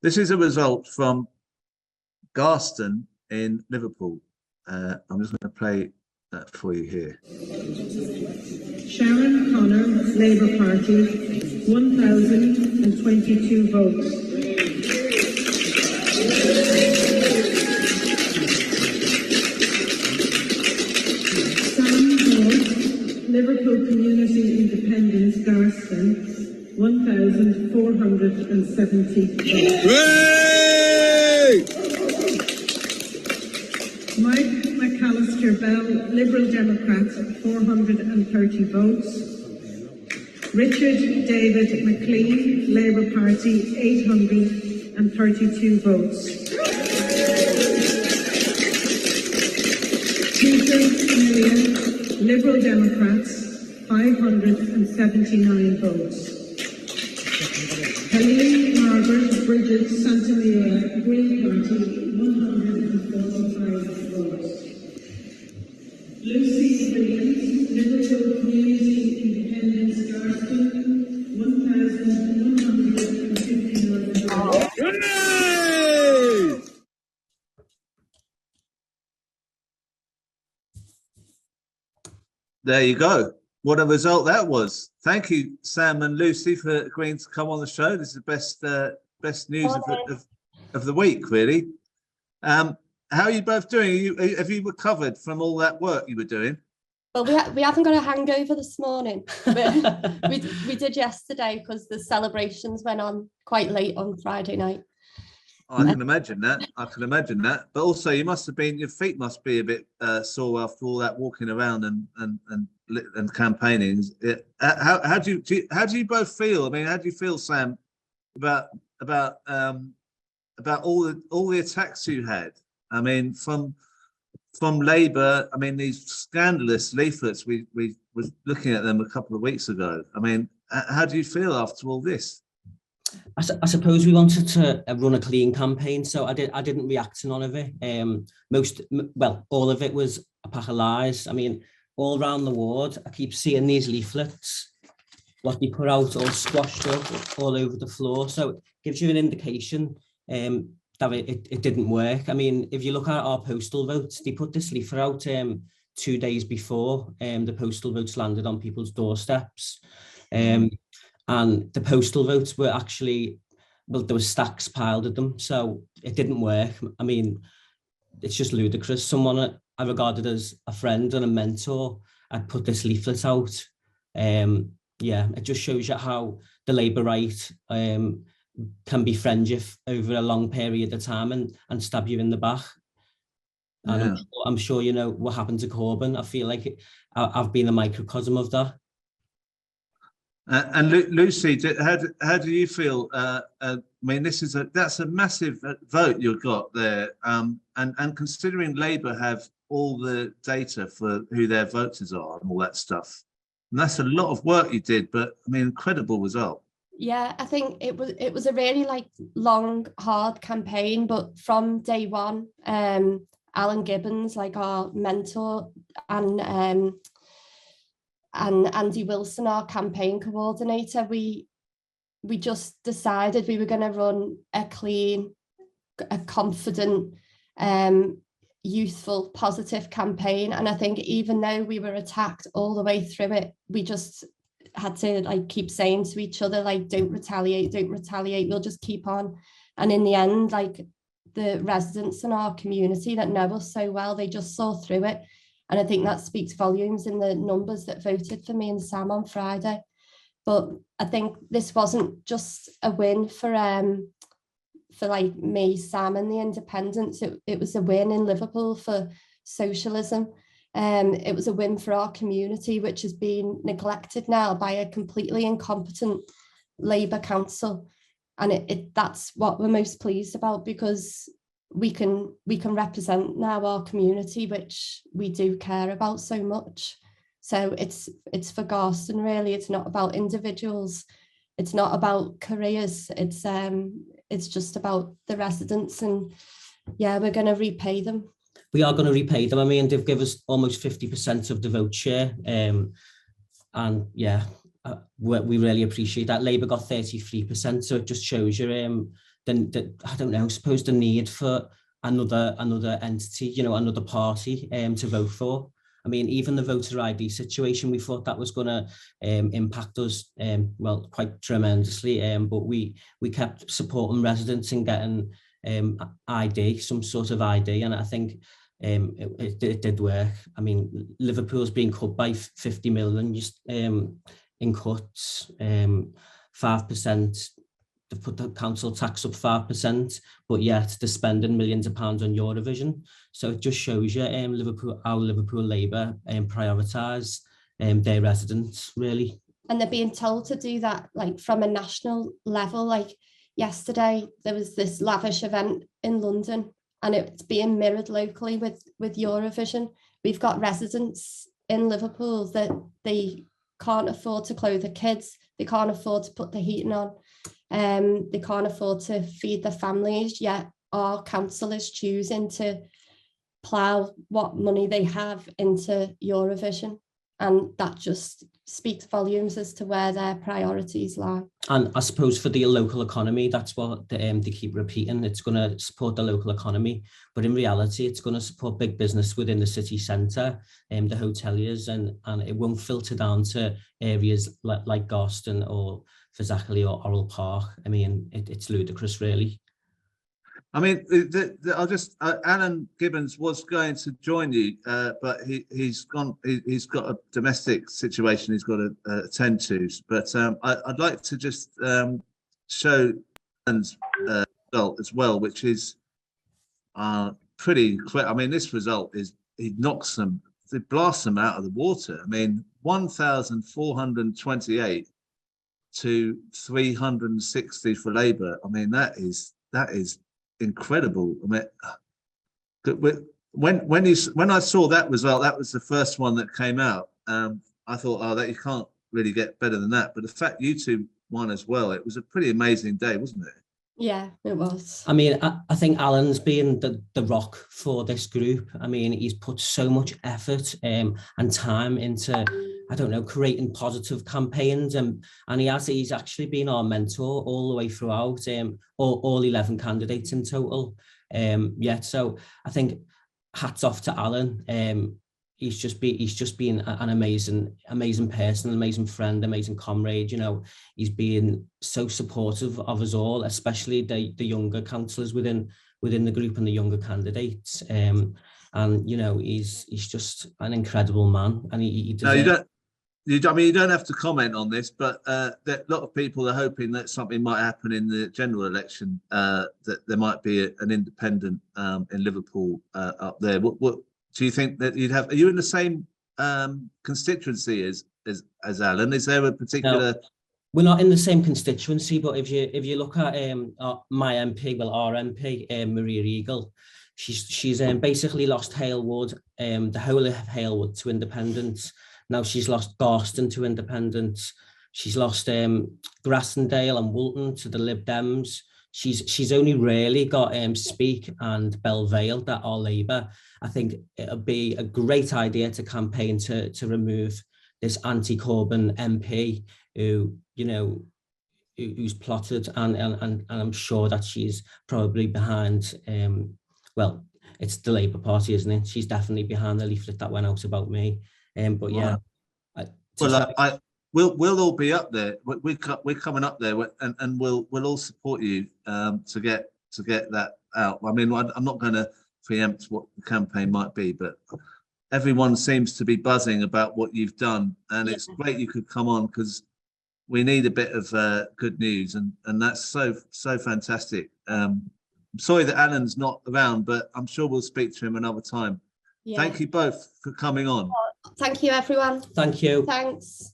This is a result from Garston in Liverpool. I'm just going to play that for you here. Sharon Connor, Labour Party, 1,022 votes. Sam Gorst, Liverpool Community Independent Garston, 1,470 votes. Mike McAllister Bell, Liberal Democrat, 430 votes. Richard David McLean, Labour Party, 832 votes. Peter Millian, Liberal Democrats, 579 votes. Helene Margaret Bridget Santamira, Green Party, 145 votes. Lucy Williams, Liverpool Community Independent Party, 1,159 votes. There you go. What a result that was. Thank you, Sam and Lucy, for agreeing to come on the show. This is the best news of the week, really. How are you both doing? Have you recovered from all that work you were doing? Well, we haven't got a hangover this morning. we did yesterday because the celebrations went on quite late on Friday night. I can imagine that. But also, your feet must be a bit sore after all that walking around and campaigning. How do you both feel? I mean, how do you feel, Sam, about all the attacks you had? I mean, from Labour. I mean, these scandalous leaflets. We was looking at them a couple of weeks ago. I mean, how do you feel after all this? I suppose we wanted to run a clean campaign, so I didn't react to none of it. All of it was a pack of lies. I mean, all around the ward, I keep seeing these leaflets, what they put out, all squashed up all over the floor. So it gives you an indication that it didn't work. I mean, if you look at our postal votes, they put this leaflet out 2 days before the postal votes landed on people's doorsteps. And the postal votes were actually, well, there were stacks piled at them, so it didn't work. I mean, it's just ludicrous. Someone I regarded as a friend and a mentor had put this leaflet out. Yeah, it just shows you how the Labour right can befriend you over a long period of time and stab you in the back. And yeah. I'm sure you know what happened to Corbyn. I feel like I've been a microcosm of that. And Lucy, how do you feel? I mean, that's a massive vote you've got there, and considering Labour have all the data for who their voters are and all that stuff, and that's a lot of work you did. But I mean, incredible result. Yeah, I think it was a really long, hard campaign, but from day one, Alan Gibbons, our mentor, and Andy Wilson, our campaign coordinator, we just decided we were going to run a clean, a confident, youthful, positive campaign. And I think even though we were attacked all the way through it, we just had to keep saying to each other, don't retaliate, we'll just keep on. And in the end, the residents in our community that know us so well, they just saw through it. And I think that speaks volumes in the numbers that voted for me and Sam on Friday. But I think this wasn't just a win for me, Sam, and the independents. It was a win in Liverpool for socialism. It was a win for our community, which has been neglected now by a completely incompetent Labour council. And that's what we're most pleased about, because we can represent now our community, which we do care about so much. So it's for Garston, really. It's not about individuals. It's not about careers. It's just about the residents, and yeah, we're going to repay them. We are going to repay them. I mean, they've given us almost 50% of the vote share, and yeah, we really appreciate that. Labour got 33%, so it just shows you I don't know, I suppose the need for another entity, you know, another party to vote for. I mean, even the voter ID situation, we thought that was going to impact us, well, quite tremendously. But we kept supporting residents in getting ID, some sort of ID, and I think it did work. I mean, Liverpool's been cut by 50 million in cuts, 5%. They've put the council tax up 5%, but yet they're spending millions of pounds on Eurovision. So it just shows you how Liverpool Labour prioritise their residents, really. And they're being told to do that like from a national level. Like yesterday, there was this lavish event in London and it's being mirrored locally with Eurovision. We've got residents in Liverpool that they can't afford to clothe their kids. They can't afford to put the heating on. They can't afford to feed their families, yet our council is choosing to plough what money they have into Eurovision. And that just speaks volumes as to where their priorities lie. And I suppose for the local economy, that's what they keep repeating. It's going to support the local economy, but in reality, it's going to support big business within the city centre, the hoteliers, and it won't filter down to areas like Garston or Fazakerley or Orrell Park. I mean, it's ludicrous, really. I mean, Alan Gibbons was going to join you, but he's gone. He's got a domestic situation he's got to attend to. But I'd like to just show Alan's result as well, which is pretty incredible. I mean, this result is he blasts them out of the water. I mean, 1,428 to 360 for Labour. I mean, that is incredible. I mean, when I saw that result, that was the first one that came out. I thought, oh, that you can't really get better than that. But the fact you two won as well, it was a pretty amazing day, wasn't it? Yeah, it was. I mean, I think Alan's been the rock for this group. I mean, he's put so much effort and time into, I don't know, creating positive campaigns, and he's actually been our mentor all the way throughout, all 11 candidates in total. So I think hats off to Alan. He's just been an amazing person, an amazing friend, amazing comrade. You know, he's been so supportive of us all, especially the younger councillors within the group and the younger candidates. And you know, he's just an incredible man, and he deserves. I mean, you don't have to comment on this, but a lot of people are hoping that something might happen in the general election, that there might be an independent in Liverpool up there. What do you think that you'd have? Are you in the same constituency as Alan? Is there a particular? No, we're not in the same constituency, but if you look at my MP, well, our MP, Maria Eagle, she's basically lost Halewood, the whole of Halewood to independence. Now she's lost Garston to independence. She's lost Grassendale and Woolton to the Lib Dems. She's only really got Speak and Belvale that are Labour. I think it'll be a great idea to campaign to remove this anti-Corbyn MP who, you know, who's plotted, and I'm sure that she's probably behind. Well, it's the Labour Party, isn't it? She's definitely behind the leaflet that went out about me. But yeah. We'll all be up there. We're coming up there, and we'll all support you to get that out. I mean, I'm not going to preempt what the campaign might be, but everyone seems to be buzzing about what you've done, and it's great you could come on because we need a bit of good news, and that's so fantastic. I'm sorry that Alan's not around, but I'm sure we'll speak to him another time. Yeah. Thank you both for coming on. Thank you, everyone. Thank you. Thanks.